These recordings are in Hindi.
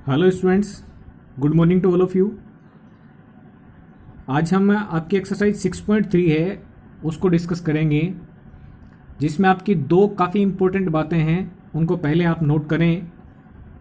Hello students, good morning to all of you. आज हम आपकी एक्सरसाइज 6.3 है उसको डिस्कस करेंगे, जिसमें आपकी दो काफ़ी इम्पोर्टेंट बातें हैं। उनको पहले आप नोट करें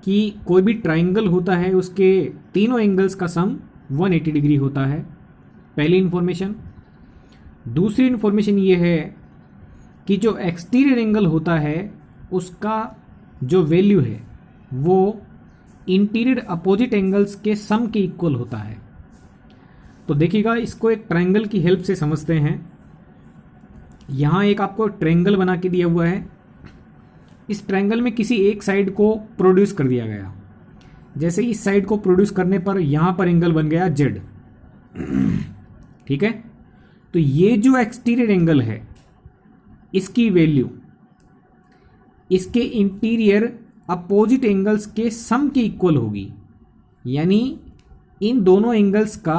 कि कोई भी ट्राइंगल होता है उसके तीनों एंगल्स का सम 180 डिग्री होता है, पहली इन्फॉर्मेशन। दूसरी इन्फॉर्मेशन ये है कि जो एक्सटीरियर एंगल होता है उसका जो वैल्यू है वो इंटीरियर अपोजिट एंगल्स के सम के इक्वल होता है। तो देखिएगा, इसको एक ट्रायंगल की हेल्प से समझते हैं। यहां एक आपको ट्रायंगल बना के दिया हुआ है। इस ट्रायंगल में किसी एक साइड को प्रोड्यूस कर दिया गया। जैसे इस साइड को प्रोड्यूस करने पर यहां पर एंगल बन गया जेड। ठीक है, तो ये जो एक्सटीरियर एंगल है इसकी वैल्यू इसके इंटीरियर अपोजिट एंगल्स के सम के इक्वल होगी। यानी इन दोनों एंगल्स का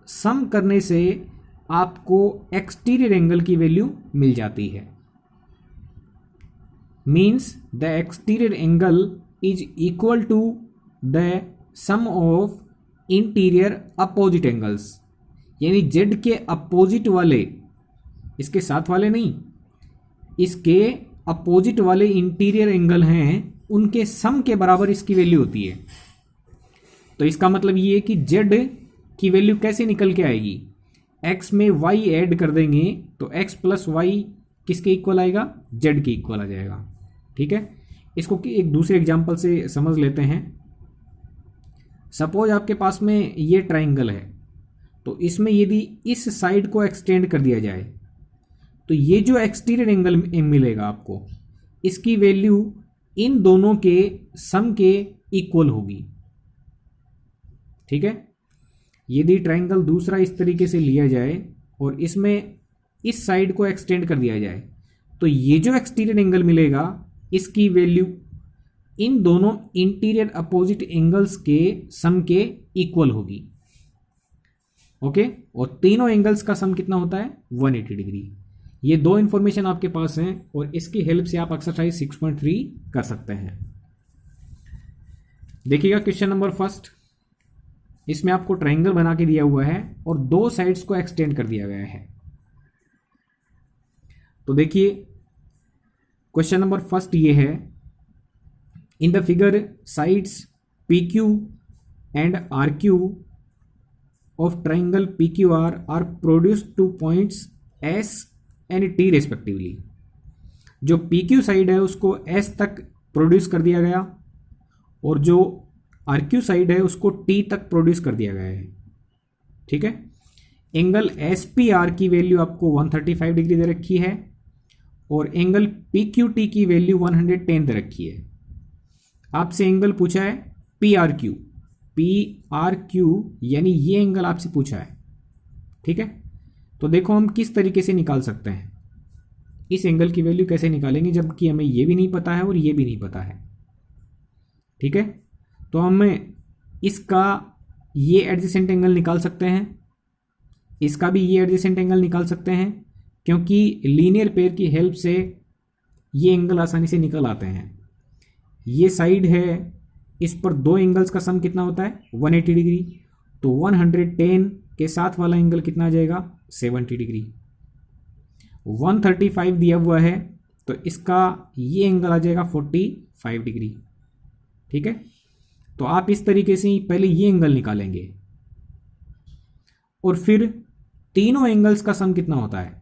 सम करने से आपको एक्सटीरियर एंगल की वैल्यू मिल जाती है। Means the exterior angle is equal to the sum of interior opposite angles. यानी जेड के अपोजिट वाले, इसके साथ वाले नहीं, इसके अपोजिट वाले इंटीरियर एंगल हैं, उनके सम के बराबर इसकी वैल्यू होती है। तो इसका मतलब ये है कि जेड की वैल्यू कैसे निकल के आएगी, एक्स में वाई ऐड कर देंगे तो एक्स प्लस वाई किसके इक्वल आएगा, जेड के इक्वल आ जाएगा। ठीक है, इसको एक दूसरे एग्जांपल से समझ लेते हैं। सपोज आपके पास में ये ट्राइंगल है, तो इसमें यदि इस साइड को एक्सटेंड कर दिया जाए तो ये जो एक्सटीरियर एंगल मिलेगा आपको, इसकी वैल्यू इन दोनों के सम के इक्वल होगी। ठीक है, यदि ट्रायंगल दूसरा इस तरीके से लिया जाए और इसमें इस साइड को एक्सटेंड कर दिया जाए तो ये जो एक्सटीरियर एंगल मिलेगा इसकी वैल्यू इन दोनों इंटीरियर अपोजिट एंगल्स के सम के इक्वल होगी। ओके, और तीनों एंगल्स का सम कितना होता है, 180 डिग्री। ये दो इंफॉर्मेशन आपके पास हैं और इसकी हेल्प से आप एक्सरसाइज 6.3 कर सकते हैं। देखिएगा क्वेश्चन नंबर फर्स्ट। इसमें आपको ट्रायंगल बना के दिया हुआ है और दो साइड्स को एक्सटेंड कर दिया गया है। तो देखिए क्वेश्चन नंबर फर्स्ट ये है, in the figure sides P Q and R Q of triangle P Q R produced to points S and T respectively. जो पी क्यू साइड है उसको एस तक प्रोड्यूस कर दिया गया और जो आर क्यू साइड है उसको टी तक प्रोड्यूस कर दिया गया है। ठीक है, एंगल एस पी आर की वैल्यू आपको 135 डिग्री दे रखी है और एंगल पी क्यू टी की वैल्यू 110 दे रखी है। आपसे एंगल पूछा है P R Q, P R Q यानी ये एंगल आपसे पूछा है। ठीक है, तो देखो हम किस तरीके से निकाल सकते हैं, इस एंगल की वैल्यू कैसे निकालेंगे जबकि हमें ये भी नहीं पता है और ये भी नहीं पता है। ठीक है, तो हमें इसका ये एडजेसेंट एंगल निकाल सकते हैं, इसका भी ये एडजेसेंट एंगल निकाल सकते हैं, क्योंकि लीनियर पेयर की हेल्प से ये एंगल आसानी से निकल आते हैं। ये साइड है, इस पर दो एंगल्स का सम कितना होता है, 180 डिग्री। तो 110 के साथ वाला एंगल कितना आ जाएगा, 70 डिग्री। 135 दिया हुआ है तो इसका ये एंगल आ जाएगा 45 डिग्री। ठीक है, तो आप इस तरीके से ही पहले ये एंगल निकालेंगे और फिर तीनों एंगल्स का सम कितना होता है,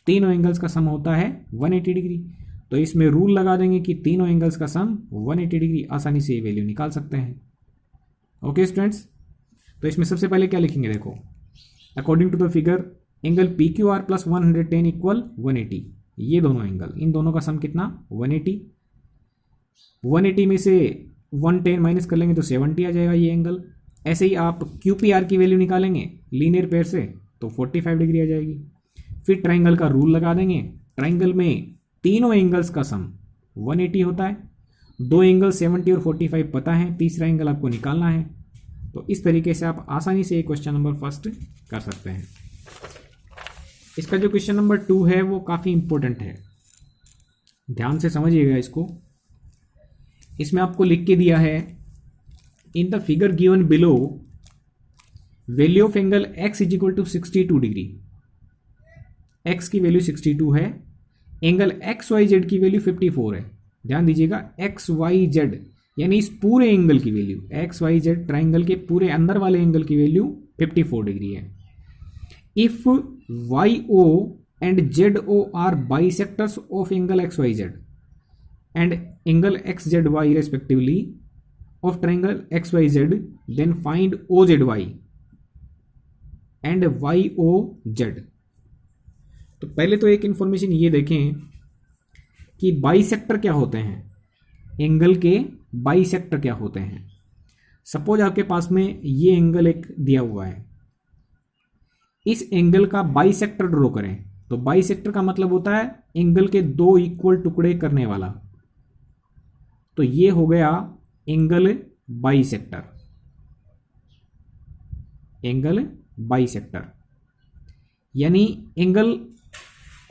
तीनों एंगल्स का सम होता है 180 डिग्री। तो इसमें रूल लगा देंगे कि तीनों एंगल्स का सम 180 डिग्री, आसानी से ये वैल्यू निकाल सकते हैं। ओके स्टूडेंट्स, तो इसमें सबसे पहले क्या लिखेंगे, देखो according to the figure angle P Q R plus 110 equal 180। ये दोनों एंगल, इन दोनों का सम कितना, 180। 180 में से 110 माइनस कर लेंगे तो 70 आ जाएगा ये एंगल। ऐसे ही आप क्यू पी आर की वैल्यू निकालेंगे लीनियर पेयर से तो 45 डिग्री आ जाएगी। फिर ट्राइंगल का रूल लगा देंगे, ट्राइंगल में तीनों एंगल्स का सम 180 होता है, दो एंगल 70 और 45 पता है, तीसरा एंगल आपको निकालना है। तो इस तरीके से आप आसानी से क्वेश्चन नंबर फर्स्ट कर सकते हैं। इसका जो क्वेश्चन नंबर 2 है वो काफ़ी इंपॉर्टेंट है, ध्यान से समझिएगा इसको। इसमें आपको लिख के दिया है in the figure given below value of angle x is equal to 62 degree, x की वैल्यू 62 है, एंगल एक्स वाई जेड की वैल्यू 54 है। ध्यान दीजिएगा एक्स वाई जेड यानी इस पूरे एंगल की value, X Y Z triangle के पूरे अंदर वाले एंगल की वैल्यू 54 डिग्री है। If Y O and Z O are bisectors of angle X Y Z and angle X Z Y respectively of triangle X Y Z, then find O Z Y and Y O Z. तो पहले तो एक इंफॉर्मेशन ये देखें कि बाइसेक्टर क्या होते हैं, एंगल के बाइसेक्टर क्या होते हैं। सपोज आपके पास में ये एंगल एक दिया हुआ है, इस एंगल का बाइसेक्टर ड्रॉ करें। तो बाइसेक्टर का मतलब होता है एंगल के दो इक्वल टुकड़े करने वाला। तो ये हो गया एंगल बाइसेक्टर, एंगल बाइसेक्टर यानी एंगल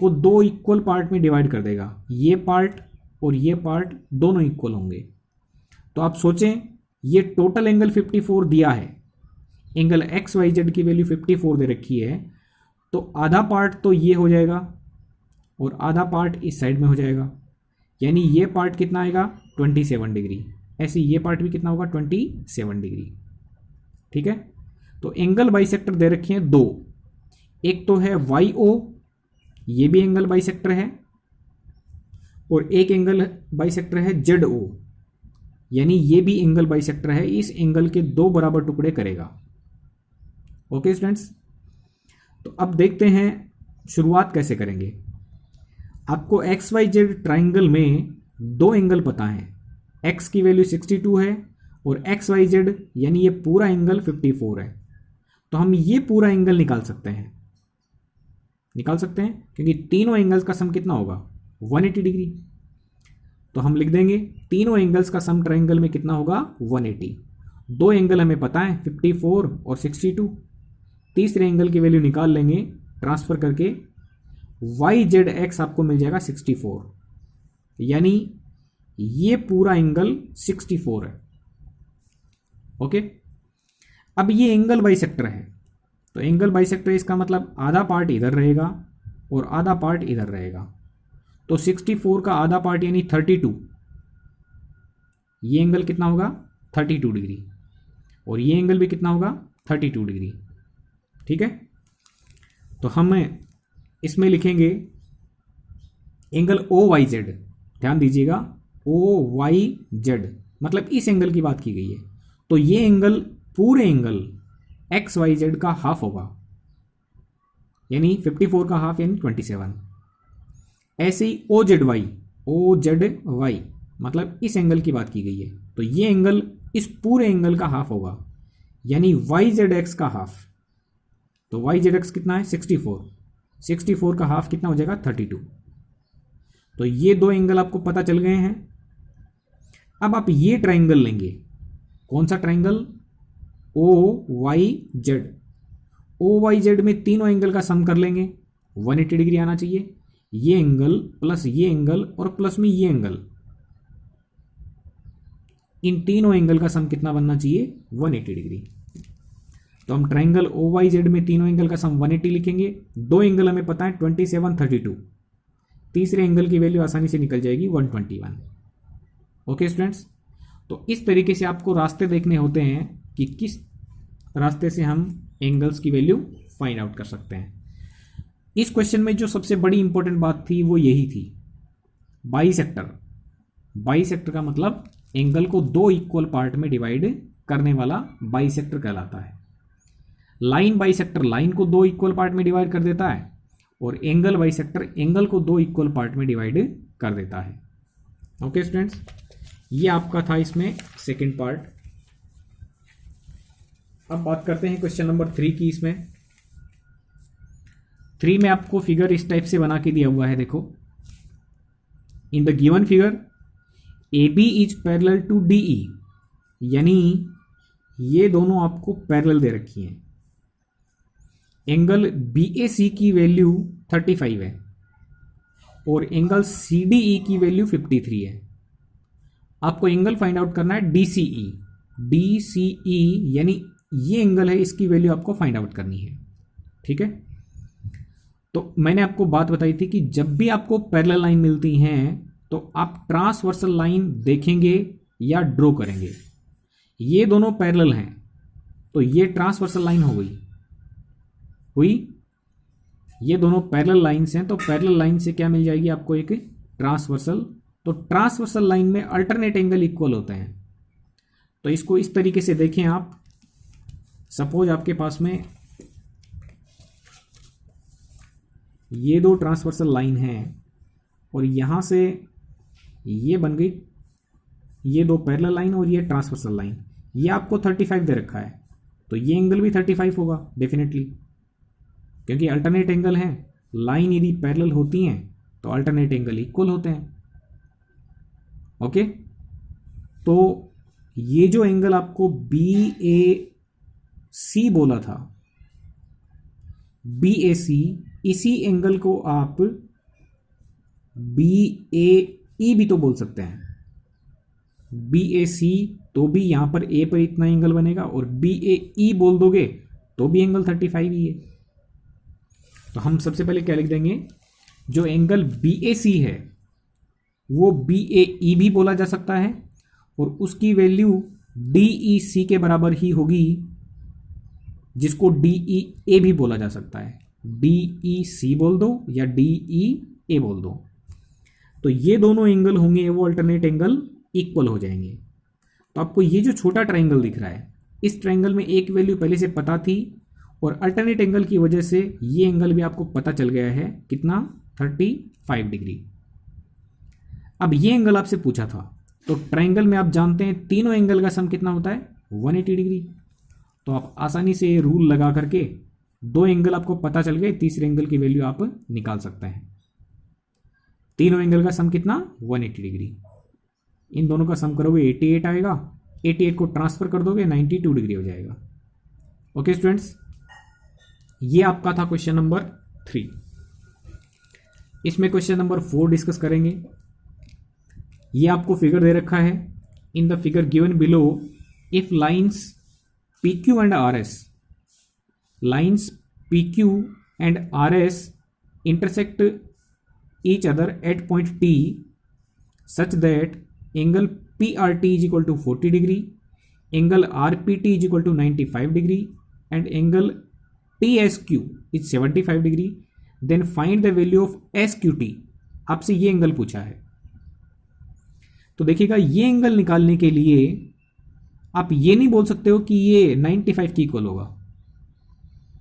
को दो इक्वल पार्ट में डिवाइड कर देगा, ये पार्ट और ये पार्ट दोनों इक्वल होंगे। तो आप सोचें ये टोटल एंगल 54 दिया है, एंगल एक्स वाई जेड की वैल्यू 54 दे रखी है, तो आधा पार्ट तो ये हो जाएगा और आधा पार्ट इस साइड में हो जाएगा, यानी ये पार्ट कितना आएगा 27 डिग्री, ऐसे ये पार्ट भी कितना होगा 27 डिग्री। ठीक है, तो एंगल बाइसेक्टर दे रखे हैं दो, एक तो है वाई ओ, ये भी एंगल बाइसेक्टर है, और एक एंगल बाइसेक्टर है जेड ओ, यानी ये भी एंगल बाइसेक्टर है, इस एंगल के दो बराबर टुकड़े करेगा। ओके स्टूडेंट्स, तो अब देखते हैं शुरुआत कैसे करेंगे। आपको एक्स वाई जेड ट्राइंगल में दो एंगल पता है, एक्स की वैल्यू 62 है और एक्स वाई जेड यानी ये पूरा एंगल 54 है। तो हम ये पूरा एंगल निकाल सकते हैं, क्योंकि तीनों एंगल्स का सम कितना होगा 180 डिग्री। तो हम लिख देंगे तीनों एंगल्स का सम ट्राइंगल में कितना होगा 180। दो एंगल हमें पता है 54 और 62, तीसरे एंगल की वैल्यू निकाल लेंगे ट्रांसफर करके, वाई जेड एक्स आपको मिल जाएगा 64, यानी ये पूरा एंगल 64 है। ओके, अब ये एंगल बाइसेक्टर है, तो एंगल बाइसेक्टर इसका मतलब आधा पार्ट इधर रहेगा और आधा पार्ट इधर रहेगा। तो 64 का आधा पार्ट यानी 32, ये एंगल कितना होगा 32 डिग्री और ये एंगल भी कितना होगा 32 डिग्री। ठीक है, तो हम इसमें लिखेंगे एंगल ओ वाई जेड। ध्यान दीजिएगा ओ वाई जेड मतलब इस एंगल की बात की गई है, तो ये एंगल पूरे एंगल एक्स वाई जेड का हाफ होगा, यानी 54 का हाफ यानी 27। ऐसे ही ओ जेड वाई मतलब इस एंगल की बात की गई है, तो ये एंगल इस पूरे एंगल का हाफ होगा, यानी वाई जेड एक्स का हाफ। तो वाई जेड एक्स कितना है 64 का हाफ कितना हो जाएगा 32। तो ये दो एंगल आपको पता चल गए हैं। अब आप ये ट्राइंगल लेंगे, कौन सा ट्राइंगल ओ वाई जेड में तीनों एंगल का सम कर लेंगे, 180 डिग्री आना चाहिए। ये एंगल प्लस ये एंगल और प्लस में ये एंगल, इन तीनों एंगल का सम कितना बनना चाहिए 180 डिग्री। तो हम ट्राइंगल ओ वाई जेड में तीनों एंगल का सम 180 लिखेंगे। दो एंगल हमें पता है 27, 32, तीसरे एंगल की वैल्यू आसानी से निकल जाएगी 121। ओके स्टूडेंट्स, तो इस तरीके से आपको रास्ते देखने होते हैं कि किस रास्ते से हम एंगल्स की वैल्यू फाइंड आउट कर सकते हैं। इस क्वेश्चन में जो सबसे बड़ी इंपॉर्टेंट बात थी वो यही थी, बाइसेक्टर का मतलब एंगल को दो इक्वल पार्ट में डिवाइड करने वाला बाइसेक्टर कहलाता है। लाइन बाइसेक्टर लाइन को दो इक्वल पार्ट में डिवाइड कर देता है और एंगल बाइसेक्टर एंगल को दो इक्वल पार्ट में डिवाइड कर देता है। ओके स्टूडेंट्स, ये आपका था इसमें सेकंड पार्ट। अब बात करते हैं क्वेश्चन नंबर 3 की। इसमें 3 में आपको फिगर इस टाइप से बना के दिया हुआ है, देखो। In the given figure A B is parallel to D E, यानी ये दोनों आपको पैरेलल दे रखी हैं। एंगल बी ए सी की वैल्यू 35 है और एंगल सी डी ई की वैल्यू 53 है। आपको एंगल फाइंड आउट करना है डी सी ई, DCE यानी ये एंगल है, इसकी वैल्यू आपको फाइंड आउट करनी है। ठीक है, तो मैंने आपको बात बताई थी कि जब भी आपको पैरेलल लाइन मिलती हैं तो आप ट्रांसवर्सल लाइन देखेंगे या ड्रॉ करेंगे। ये दोनों पैरेलल हैं तो ये ट्रांसवर्सल लाइन हो हुई। ये दोनों पैरेलल लाइंस हैं तो पैरेलल लाइन से क्या मिल जाएगी आपको, एक ट्रांसवर्सल। तो ट्रांसवर्सल लाइन में अल्टरनेट एंगल इक्वल होते हैं। तो इसको इस तरीके से देखें आप, सपोज आपके पास में ये दो ट्रांसवर्सल लाइन हैं और यहां से ये बन गई ये दो पैरेलल लाइन और ये ट्रांसवर्सल लाइन। ये आपको 35 दे रखा है तो ये एंगल भी 35 होगा डेफिनेटली, क्योंकि अल्टरनेट एंगल है। लाइन यदि पैरेलल होती हैं तो अल्टरनेट एंगल इक्वल होते हैं। ओके, तो ये जो एंगल आपको BAC बोला था, BAC, इसी एंगल को आप BAE भी तो बोल सकते हैं। BAC तो भी यहां पर A पर इतना एंगल बनेगा और BAE बोल दोगे तो भी एंगल 35 ही है। तो हम सबसे पहले क्या लिख देंगे, जो एंगल BAC है वो BAE भी बोला जा सकता है और उसकी वैल्यू DEC के बराबर ही होगी, जिसको DEA भी बोला जा सकता है। DEC बोल दो या DEA बोल दो, तो ये दोनों एंगल होंगे वो अल्टरनेट एंगल इक्वल हो जाएंगे। तो आपको ये जो छोटा ट्राइंगल दिख रहा है, इस ट्राइंगल में एक वैल्यू पहले से पता थी और अल्टरनेट एंगल की वजह से ये एंगल भी आपको पता चल गया है, कितना, 35 डिग्री। अब ये एंगल आपसे पूछा था, तो ट्राइंगल में आप जानते हैं तीनों एंगल का सम कितना होता है, 180 डिग्री। तो आप आसानी से ये रूल लगा करके दो एंगल आपको पता चल गए, तीसरे एंगल की वैल्यू आप निकाल सकते हैं। तीनों एंगल का सम कितना, 180 डिग्री। इन दोनों का सम करोगे 88 आएगा, 88 को ट्रांसफर कर दोगे 92 डिग्री हो जाएगा। ओके स्टूडेंट्स, ये आपका था क्वेश्चन नंबर 3। इसमें क्वेश्चन नंबर 4 डिस्कस करेंगे। ये आपको फिगर दे रखा है, in the figure given below if lines PQ and RS, lines PQ and RS intersect each other at point T such that angle PRT is equal to 40 degree, angle RPT is equal to 95 degree and angle TSQ is 75 degree, then find the value of SQT। आपसे ये एंगल पूछा है। तो देखिएगा, ये एंगल निकालने के लिए आप ये नहीं बोल सकते हो कि ये 95 की इक्वल होगा,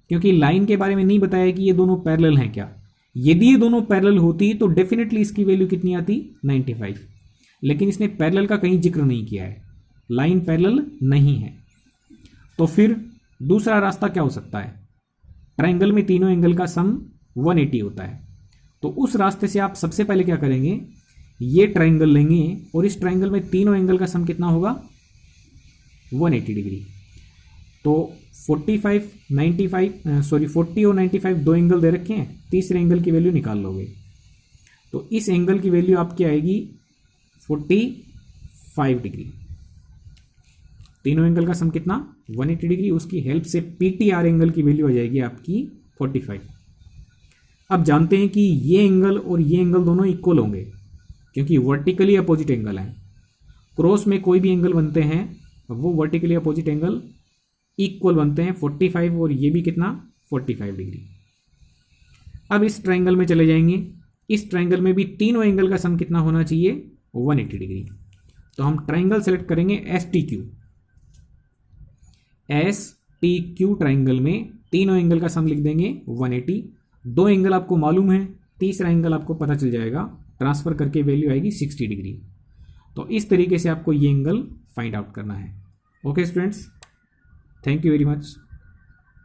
क्योंकि लाइन के बारे में नहीं बताया कि ये दोनों पैरेलल हैं क्या। यदि ये दोनों पैरेलल होती तो डेफिनेटली इसकी वैल्यू कितनी आती, 95। लेकिन इसने पैरेलल का कहीं जिक्र नहीं किया है, लाइन पैरेलल नहीं है। तो फिर दूसरा रास्ता क्या हो सकता है, ट्राइंगल में तीनों एंगल का सम 180 होता है। तो उस रास्ते से आप सबसे पहले क्या करेंगे, ये ट्राइंगल लेंगे और इस ट्राइंगल में तीनों एंगल का सम कितना होगा, 180 डिग्री। तो 40 और 95 दो एंगल दे रखे हैं, तीसरे एंगल की वैल्यू निकाल लोगे। तो इस एंगल की वैल्यू आपकी आएगी 45 डिग्री। तीनों एंगल का सम कितना, 180 डिग्री। उसकी हेल्प से PTR एंगल की वैल्यू आ जाएगी आपकी 45। अब जानते हैं कि ये एंगल और ये एंगल दोनों इक्वल होंगे, क्योंकि वर्टिकली अपोजिट एंगल है। क्रॉस में कोई भी एंगल बनते हैं वो वर्टिकली अपोजिट एंगल इक्वल बनते हैं, 45 और ये भी कितना, 45 डिग्री। अब इस ट्राइंगल में चले जाएंगे, इस ट्राइंगल में भी तीनों एंगल का सम कितना होना चाहिए, 180 डिग्री। तो हम ट्राइंगल सेलेक्ट करेंगे STQ ट्राइंगल में तीनों एंगल का सम लिख देंगे 180। दो एंगल आपको मालूम है, तीसरा एंगल आपको पता चल जाएगा, ट्रांसफर करके वैल्यू आएगी 60 डिग्री। तो इस तरीके से आपको ये एंगल फाइंड आउट करना है। Okay students, thank you very much.